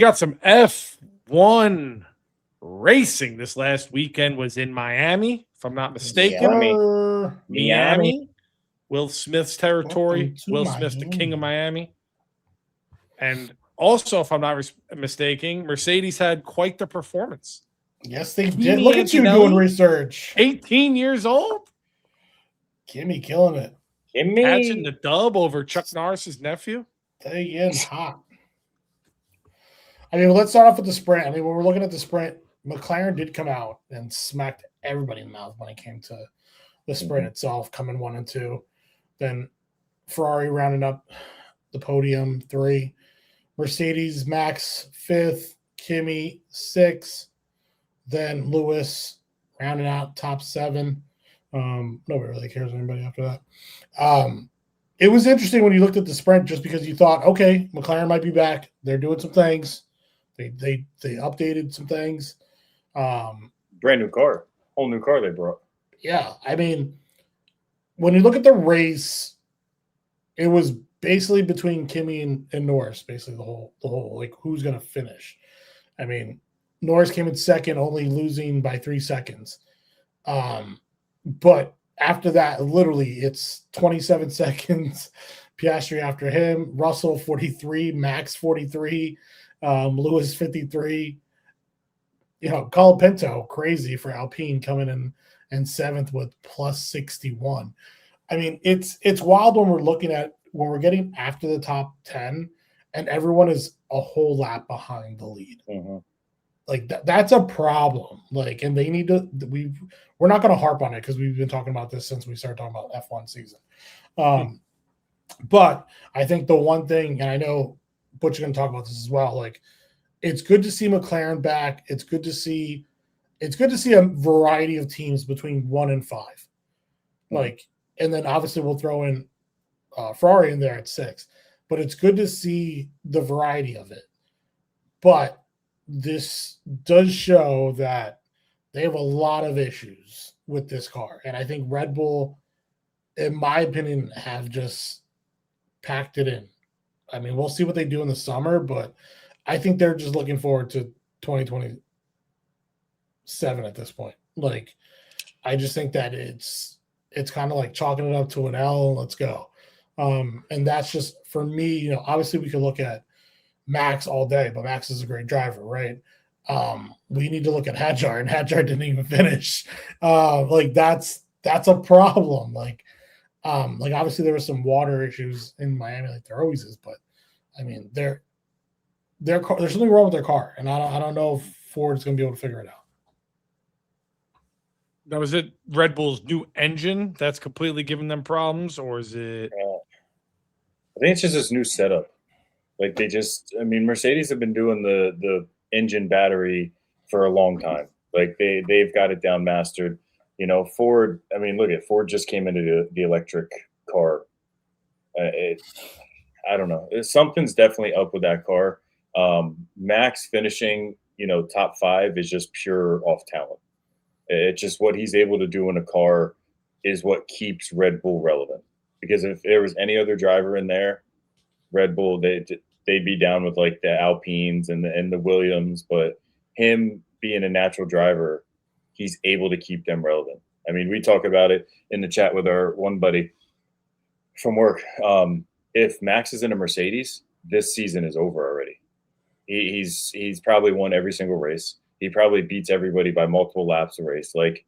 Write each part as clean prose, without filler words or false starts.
got some F1 racing this last weekend was in Miami, if I'm not mistaken. Miami. Miami. Miami, Will Smith's territory. Welcome to Will Smith, the king of Miami. Miami. And also, if I'm not mistaken, Mercedes had quite the performance. Yes, they did. Kimi Look at you Antonelli? doing research. 18 years old, Kimmy killing it. catching the Kimmy. dub over Chuck Norris's nephew. They in hot. I mean, let's start off with the sprint. I mean, when we're looking at the sprint, McLaren did come out and smacked everybody in the mouth when it came to the sprint itself, coming 1 and 2. Then Ferrari rounding up the podium 3. Mercedes, Max 5th, Kimi 6th. Then Lewis rounding out top 7. Nobody really cares anybody after that. It was interesting when you looked at the sprint just because you thought, okay, McLaren might be back. They're doing some things. They updated some things. Brand new car. Whole new car they brought. Yeah, I mean, when you look at the race, it was basically between Kimi and Norris, basically the whole like who's gonna finish. I mean, Norris came in second, only losing by 3 seconds. But after that, literally, it's 27 seconds. Piastri after him, Russell 43, Max 43, Lewis 53. Colapinto, crazy for Alpine coming in 7th with plus 61. I mean, it's wild when we're getting after the top 10 and everyone is a whole lap behind the lead. Mm-hmm. Like that's a problem. Like, and they need to. We're not going to harp on it because we've been talking about this since we started talking about F1 season. But I think the one thing, and I know Butch is going to talk about this as well. Like, it's good to see McLaren back. It's good to see a variety of teams between 1 and 5. Like, and then obviously we'll throw in Ferrari in there at 6. But it's good to see the variety of it. But this does show that they have a lot of issues with this car. And I think Red Bull, in my opinion, have just packed it in. I mean, we'll see what they do in the summer, but I think they're just looking forward to 2027 at this point. Like, I just think that it's kind of like chalking it up to an L and let's go. And that's just, for me, obviously we could look at Max all day, but Max is a great driver, right? We need to look at Hadjar, and Hadjar didn't even finish. Like that's a problem. Like obviously there were some water issues in Miami, like there always is, but I mean their car, there's something wrong with their car, and I don't know if Ford's going to be able to figure it out. Now, is it Red Bull's new engine that's completely giving them problems, or is it? I think it's just this new setup. Like Mercedes have been doing the engine battery for a long time. Like they've got it down mastered. Ford. I mean, look at Ford just came into the electric car. I don't know. Something's definitely up with that car. Max finishing, top 5 is just pure off talent. It's just what he's able to do in a car is what keeps Red Bull relevant. Because if there was any other driver in there, Red Bull, they'd be down with like the Alpines and the Williams, but him being a natural driver, he's able to keep them relevant. I mean, we talk about it in the chat with our one buddy from work. If Max is in a Mercedes, this season is over already. He's probably won every single race. He probably beats everybody by multiple laps a race. Like,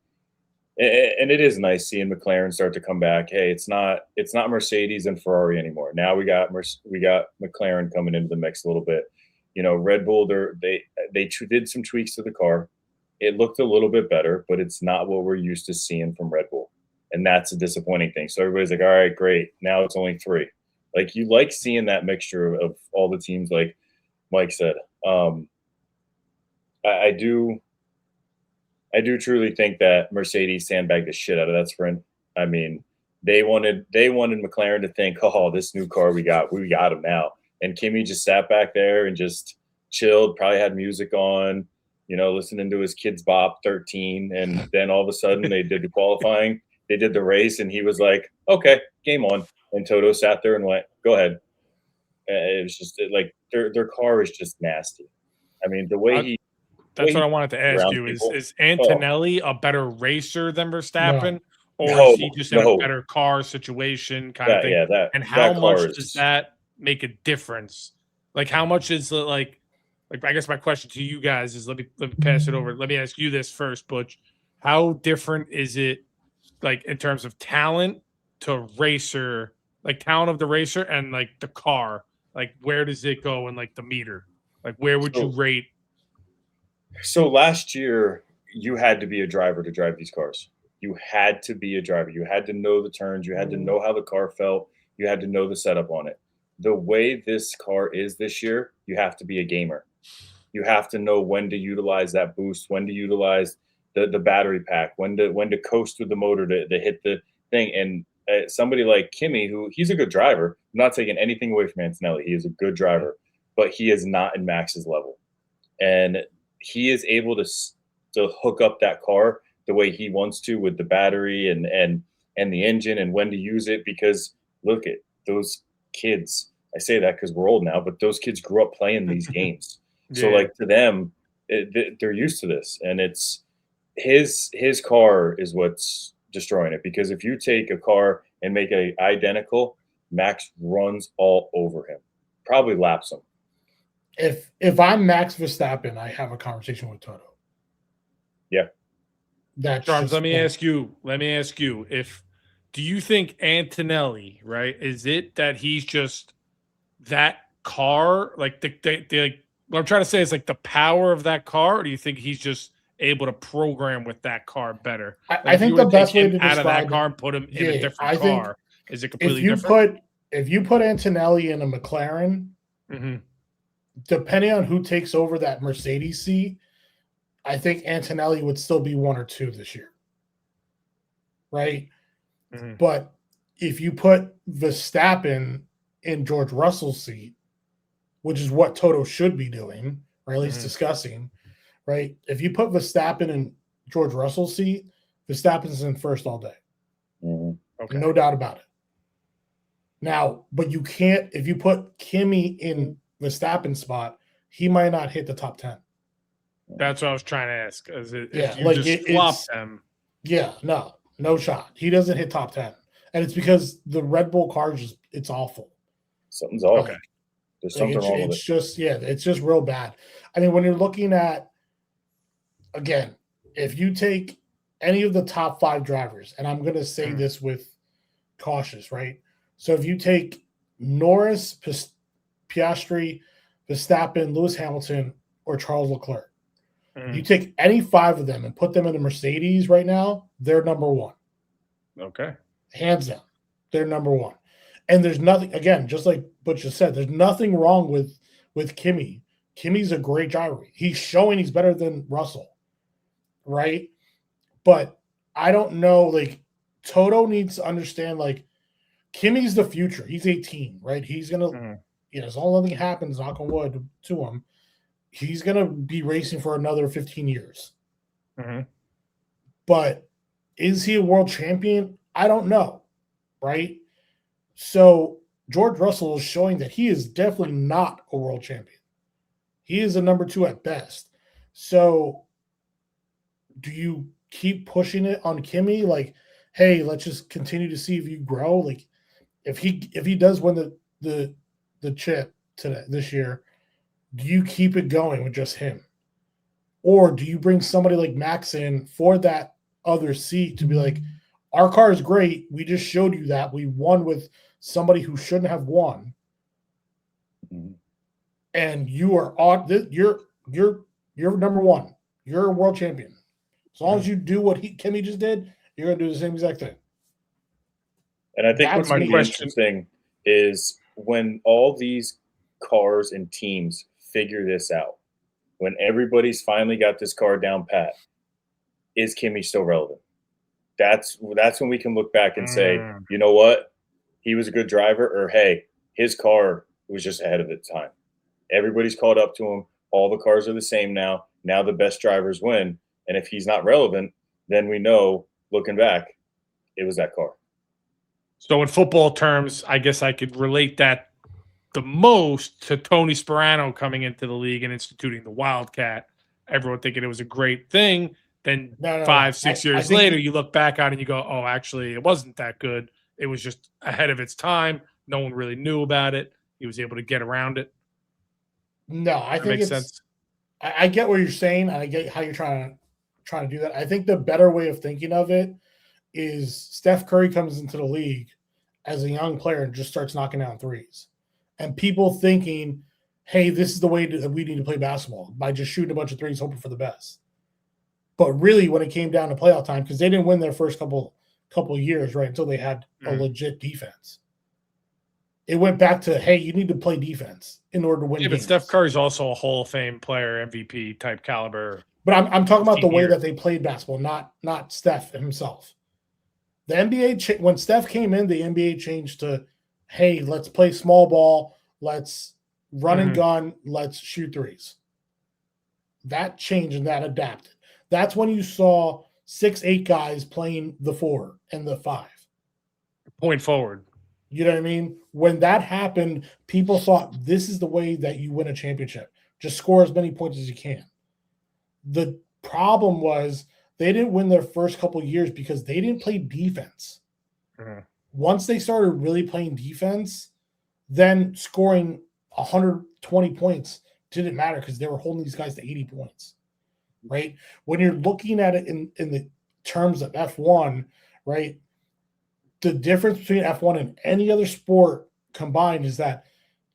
and it is nice seeing McLaren start to come back. Hey, it's not Mercedes and Ferrari anymore. Now we got McLaren coming into the mix a little bit. Red Bull, they did some tweaks to the car. It looked a little bit better, but it's not what we're used to seeing from Red Bull, and that's a disappointing thing. So everybody's like, all right, great. Now it's only 3. Like, you like seeing that mixture of all the teams, like Mike said. I do truly think that Mercedes sandbagged the shit out of that sprint. I mean, they wanted McLaren to think, oh, this new car we got him now. And Kimi just sat back there and just chilled, probably had music on, listening to his Kids Bop 13. And then all of a sudden they did the qualifying, they did the race, and he was like, okay, game on. And Toto sat there and went, go ahead. It was just like their car is just nasty. I mean, the way he That's what I wanted to ask around you people. is Antonelli a better racer than Verstappen, or is he just in a No. better car situation kind of thing? And how that car much does is that make a difference? Like, how much is like I guess my question to you guys is let me pass it over. Let me ask you this first, Butch. How different is it, like in terms of talent to racer, like talent of the racer and like the car? Like, where does it go in like the meter? Like, where would you so rate? so last year you had to be a driver to drive these cars. You had to be a driver. You had to know the turns, you had to know how the car felt, you had to know the setup on it. The way this car is this year, you have to be a gamer. You have to know when to utilize that boost, when to utilize the battery pack, when to coast with the motor to hit the thing. And somebody like Kimmy, who he's a good driver, I'm not taking anything away from Antonelli. He is a good driver, but he is not in Max's level, and he is able to hook up that car the way he wants to with the battery and the engine and when to use it. Because look at those kids. I say that because we're old now, but those kids grew up playing these games. So Yeah. like to them, they're used to this, and it's his car is what's destroying it. Because if you take a car and make it identical, Max runs all over him, probably laps him. If I'm Max Verstappen, I have a conversation with Toto. Yeah. That's Charms, just let me ask you, if do you think Antonelli, right? Is it that he's just that car, like the like what I'm trying to say is like the power of that car, or do you think he's just able to program with that car better? Like I if you think were the to take best way him to out of that describe car it, and put him in a yeah, different I think car, is it if completely you different? put Antonelli in a McLaren, Hmm. depending on who takes over that Mercedes seat, I think Antonelli would still be 1 or 2 this year. Right? Hmm. But if you put Verstappen in George Russell's seat, which is what Toto should be doing, or at least Mhm. discussing, right? If you put Verstappen in George Russell's seat, Verstappen's in first all day. Mhm. Okay. No doubt about it. Now, but you can't, if you put Kimmy in Verstappen's spot, he might not hit the top 10. That's what I was trying to ask. Is it, Yeah, if you like just swap it's, them, yeah, no shot. He doesn't hit top 10. And it's because the Red Bull car just, it's awful. Something's off. okay. There's something wrong with It's just, yeah, it's just real bad. I mean, when you're looking at, again, if you take any of the top 5 drivers, and I'm going to say this with cautious, right? So if you take Norris, Piastri, Verstappen, Lewis Hamilton, or Charles Leclerc, Mhm. you take any 5 of them and put them in a Mercedes right now, they're number 1. Okay. Hands down. They're number 1. And there's nothing, again, just like Butch just said, there's nothing wrong with Kimmy. Kimmy's a great driver. He's showing he's better than Russell, right? But I don't know, like, Toto needs to understand, like, Kimmy's the future. He's 18, right? He's going to, Mhm. as long as nothing happens, knock on wood, to him, he's going to be racing for another 15 years. Mhm. But is he a world champion? I don't know, right? So George Russell is showing that he is definitely not a world champion. He is a number 2 at best. So do you keep pushing it on Kimmy? Like, hey, let's just continue to see if you grow. Like, if he does win the chip this year, do you keep it going with just him? Or do you bring somebody like Max in for that other seat to be like, our car is great. We just showed you that. We won with somebody who shouldn't have won. Mhm. And you are on you're number 1. You're a world champion. As long as you do what Kimmy just did, you're gonna do the same exact thing. And I think That's what's My going to me. be question. interesting is when all these cars and teams figure this out, when everybody's finally got this car down pat, is Kimmy still relevant? That's when we can look back and say, Mm. you know what, he was a good driver, or hey, his car was just ahead of its time. Everybody's caught up to him. All the cars are the same now. Now the best drivers win. And if he's not relevant, then we know, looking back, it was that car. So in football terms, I guess I could relate that the most to Tony Sperano coming into the league and instituting the Wildcat. Everyone thinking it was a great thing. Then No. 5-6 I years think later, you look back on it and you go, oh, actually, it wasn't that good. It was just ahead of its time. No one really knew about it. He was able to get around it. No, I That think makes it's. sense. I get what you're saying. And I get how you're trying to do that. I think the better way of thinking of it is Steph Curry comes into the league as a young player and just starts knocking down threes, and people thinking, "Hey, this is the way that we need to play basketball by just shooting a bunch of threes, hoping for the best." But really, when it came down to playoff time, because they didn't win their first couple of years, right, until they had a legit defense. It went back to, hey, you need to play defense in order to win. Yeah, but games. Steph Curry's also a Hall of Fame player, MVP type caliber. But I'm talking about the way year. that they played basketball, not Steph himself. The NBA, when Steph came in, the NBA changed to, hey, let's play small ball, let's run and gun, let's shoot threes. That changed and that adapted. That's when you saw 6'8" guys playing the 4 and the 5. Point forward. You know what I mean? When that happened, people thought this is the way that you win a championship. Just score as many points as you can. The problem was they didn't win their first couple of years because they didn't play defense. Once they started really playing defense, then scoring 120 points didn't matter because they were holding these guys to 80 points, right? When you're looking at it in the terms of F1, right, the difference between F1 and any other sport combined is that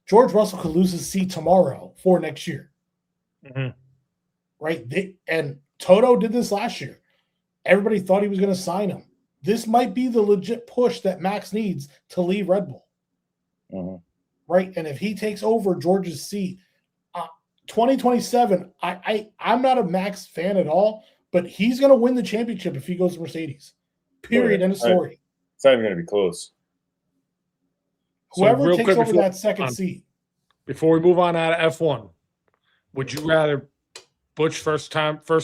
George Russell could lose his seat tomorrow for next year. Right? And Toto did this last year. Everybody thought he was going to sign him. This might be the legit push that Max needs to leave Red Bull. Right? And if he takes over George's seat, 2027, I'm not a Max fan at all, but he's going to win the championship if he goes to Mercedes. Period. End of story. It's not even going to be close. Whoever takes over that second seat. Before we move on out of F1, would you rather, Butch, first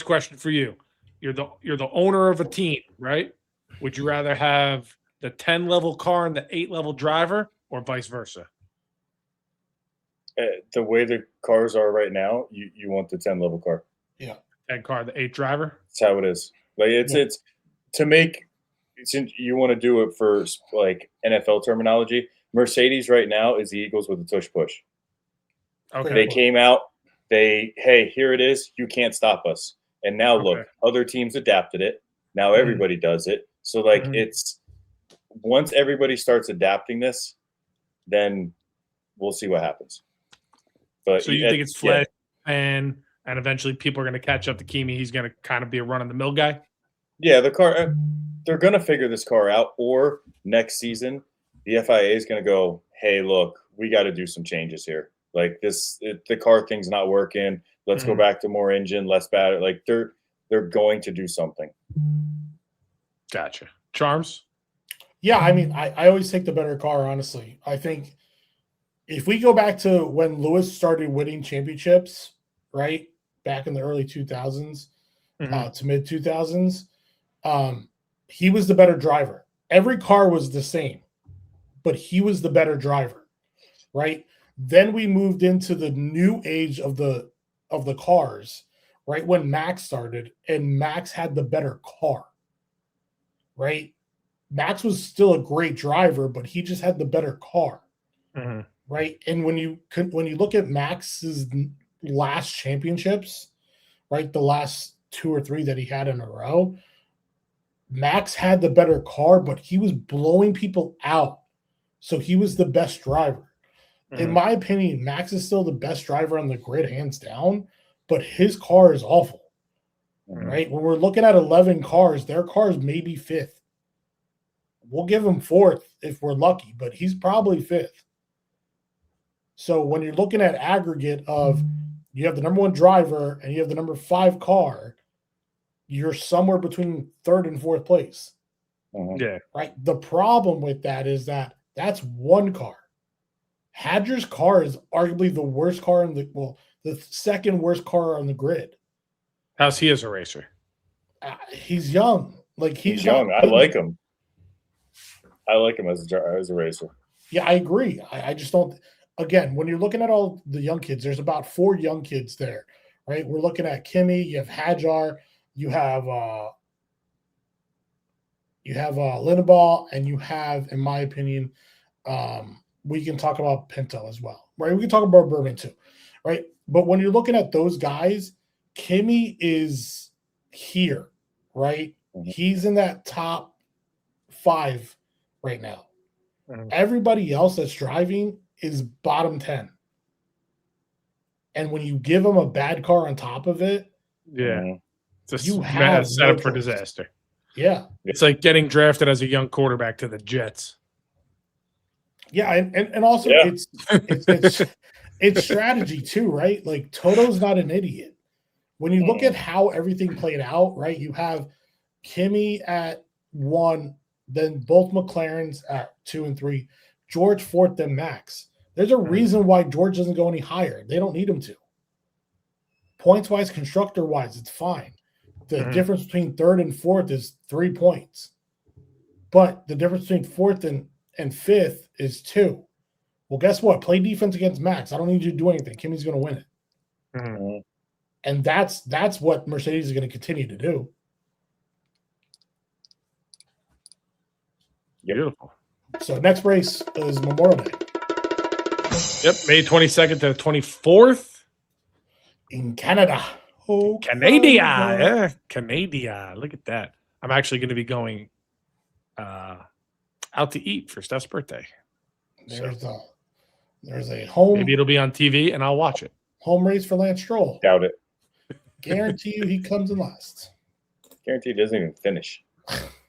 question for you. You're the owner of a team, right? Would you rather have the 10-level car and the 8-level driver, or vice versa? The way the cars are right now, you want the 10-level car. Yeah. 10 car, the 8 driver? That's how it is. Like it's to make, since you want to do it for like NFL terminology, Mercedes right now is the Eagles with a tush push. Okay. They came out, hey, here it is. You can't stop us. And now look, other teams adapted it. Now everybody does it. So like it's, once everybody starts adapting this, then we'll see what happens. But so you think it's flash and eventually people are going to catch up to Kimi. He's going to kind of be a run-of-the-mill guy? Yeah, the car, they're going to figure this car out. Or next season, the FIA is going to go, hey, look, we got to do some changes here. Like the car thing's not working. Let's go back to more engine, less battery. Like they're going to do something. Gotcha. Charms? Yeah, I mean, I always take the better car, honestly. I think if we go back to when Lewis started winning championships, right, back in the early 2000s to mid 2000s, he was the better driver. Every car was the same, but he was the better driver, right? Then we moved into the new age of the cars, right, when Max started, and Max had the better car, right? Max was still a great driver, but he just had the better car, right? And when you look at Max's last championships, right, the last 2 or 3 that he had in a row, Max had the better car, but he was blowing people out, so he was the best driver. In my opinion, Max is still the best driver on the grid, hands down, but his car is awful, right? When we're looking at 11 cars, their cars may be 5th. We'll give him 4th if we're lucky, but he's probably 5th. So when you're looking at aggregate of you have the number 1 driver and you have the number 5 car, you're somewhere between 3rd and 4th place. Yeah. Right? The problem with that is that that's 1 car. Hadger's car is arguably the worst car in the 2nd worst car on the grid. How's he as a racer? He's young. Like he's young. I like him. I like him as a racer. Yeah, I agree. I just don't. again, when you're looking at all the young kids, there's about 4 young kids there, right? We're looking at Kimmy, you have Hajar, you have Linnebaugh, and you have, in my opinion, we can talk about Pinto as well, right? We can talk about Bourbon too, right? But when you're looking at those guys, Kimmy is here, right? Mhm. He's in that top 5 right now. Mhm. Everybody else that's driving is bottom 10. And when you give them a bad car on top of it, Yeah. Mhm. It's you a have setup no for choice. disaster. Yeah. It's like getting drafted as a young quarterback to the Jets. Yeah, and also Yeah. it's strategy too, right? Like Toto's not an idiot. When you look at how everything played out, right? You have Kimmy at 1, then both McLarens at 2 and 3, George 4th, then Max. There's a reason why George doesn't go any higher. They don't need him to. Points wise, constructor wise, it's fine. The difference between 3rd and 4th is 3 points. But the difference between 4th and 5th is 2. Well, guess what? Play defense against Max. I don't need you to do anything. Kimmy's going to win it. Mhm. And that's what Mercedes is going to continue to do. Beautiful. So next race is Memorial Day Yep, May 22nd to the 24th. in Canada. Oh, Canada. Canada. Yeah, Canada. Look at that. I'm actually going to be going out to eat for Steph's birthday. There's a home Maybe it'll be on TV and I'll watch it. home race for Lance Stroll. Doubt it. Guarantee you he comes in last. Guarantee he doesn't even finish.